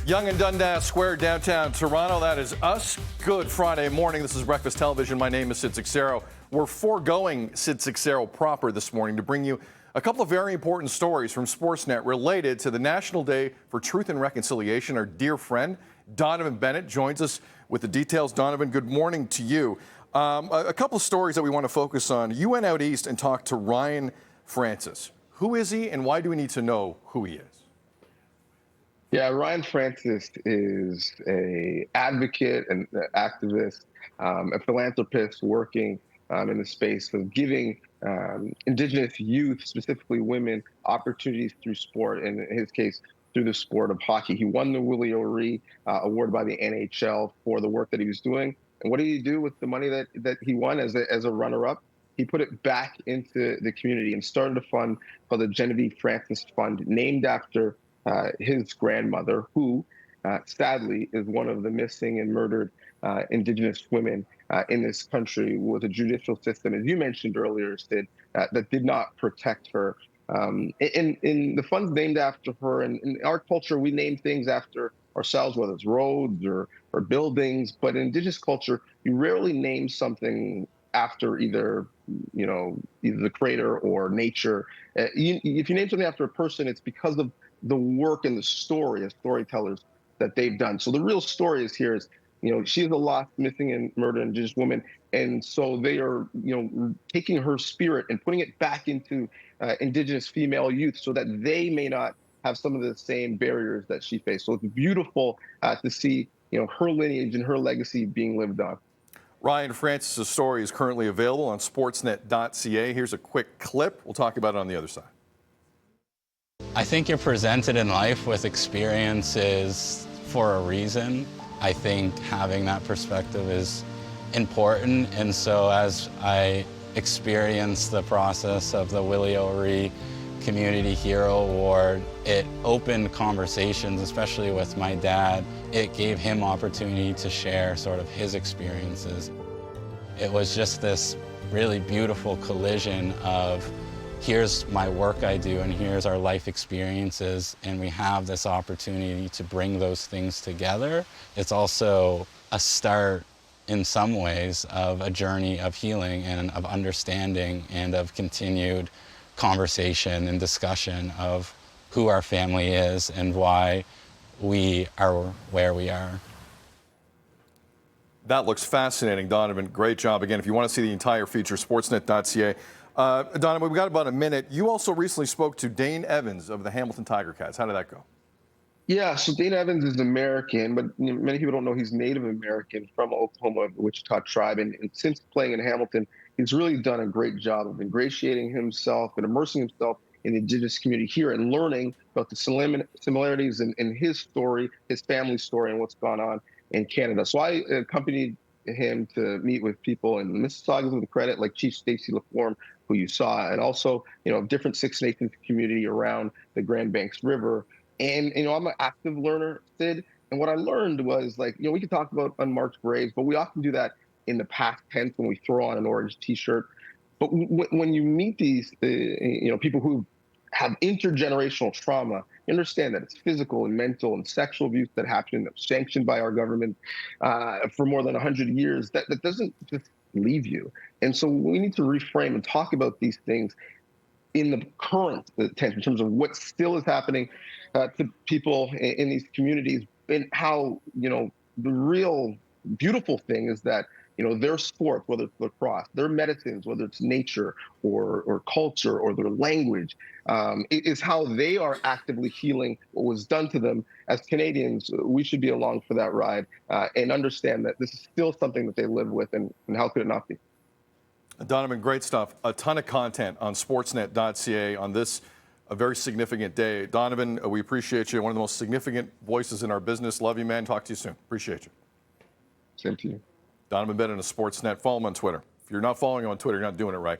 Yonge and Dundas Square, downtown Toronto. That is us. Good Friday morning. This is Breakfast Television. My name is Sid Cicero. We're foregoing Sid Cicero proper this morning to bring you a couple of very important stories from Sportsnet related to the National Day for Truth and Reconciliation. Our dear friend, Donnovan Bennett, joins us with the details. Donnovan, good morning to you. A couple of stories that we want to focus on. You went out east and talked to Ryan Francis. Who is he, and why do we need to know who he is? Yeah, Ryan Francis is an advocate and activist, a philanthropist working in the space of giving Indigenous youth, specifically women, opportunities through sport, and in his case, through the sport of hockey. He won the Willie O'Ree Award by the NHL for the work that he was doing. And what did he do with the money that he won as a runner-up? He put it back into the community and started a fund called the Genevieve Francis Fund, named after his grandmother, who sadly is one of the missing and murdered Indigenous women in this country, with a judicial system, as you mentioned earlier, Sid, that did not protect her. In the fund's named after her, and in our culture, we name things after ourselves, whether it's roads or buildings. But in Indigenous culture, you rarely name something after either the creator or nature. If you name something after a person, it's because of the work and the story as storytellers that they've done. So the real story is here is, she's a lost, missing, and murdered Indigenous woman. And so they are, taking her spirit and putting it back into Indigenous female youth so that they may not have some of the same barriers that she faced. So it's beautiful to see, her lineage and her legacy being lived on. Ryan Francis' story is currently available on sportsnet.ca. Here's a quick clip. We'll talk about it on the other side. I think you're presented in life with experiences for a reason. I think having that perspective is important, and so as I experienced the process of the Willie O'Ree Community Hero Award, it opened conversations, especially with my dad. It gave him opportunity to share sort of his experiences. It was just this really beautiful collision of, here's my work I do, and here's our life experiences, and we have this opportunity to bring those things together. It's also a start, in some ways, of a journey of healing and of understanding and of continued conversation and discussion of who our family is and why we are where we are. That looks fascinating, Donnovan. Great job. Again, if you want to see the entire feature, sportsnet.ca. Donnovan, we've got about a minute. You also recently spoke to Dane Evans of the Hamilton Tiger Cats. How did that go? Yeah, so Dane Evans is American, but many people don't know he's Native American from Oklahoma, the Wichita tribe. And since playing in Hamilton, he's really done a great job of ingratiating himself and immersing himself in the Indigenous community here and learning about the similarities in his story, his family story, and what's gone on in Canada. So I accompanied him to meet with people in Mississauga, with the credit, like Chief Stacy LaForme, who you saw, and also, different Six Nations community around the Grand Banks River. And, I'm an active learner, Sid. And what I learned was, we could talk about unmarked graves, but we often do that in the past tense when we throw on an orange T-shirt. But when you meet these, people who have intergenerational trauma, you understand that it's physical and mental and sexual abuse that happened, that's sanctioned by our government for more than 100 years, that doesn't just leave you. And so we need to reframe and talk about these things in the current tense, in terms of what still is happening to people in these communities, and how, the real beautiful thing is that, their sport, whether it's lacrosse, their medicines, whether it's nature or culture or their language, is how they are actively healing what was done to them. As Canadians, we should be along for that ride and understand that this is still something that they live with, and how could it not be? Donnovan, great stuff. A ton of content on sportsnet.ca on this a very significant day. Donnovan, we appreciate you. One of the most significant voices in our business. Love you, man. Talk to you soon. Appreciate you. Same to you. Donnovan Bennett of Sportsnet. Follow him on Twitter. If you're not following him on Twitter, you're not doing it right.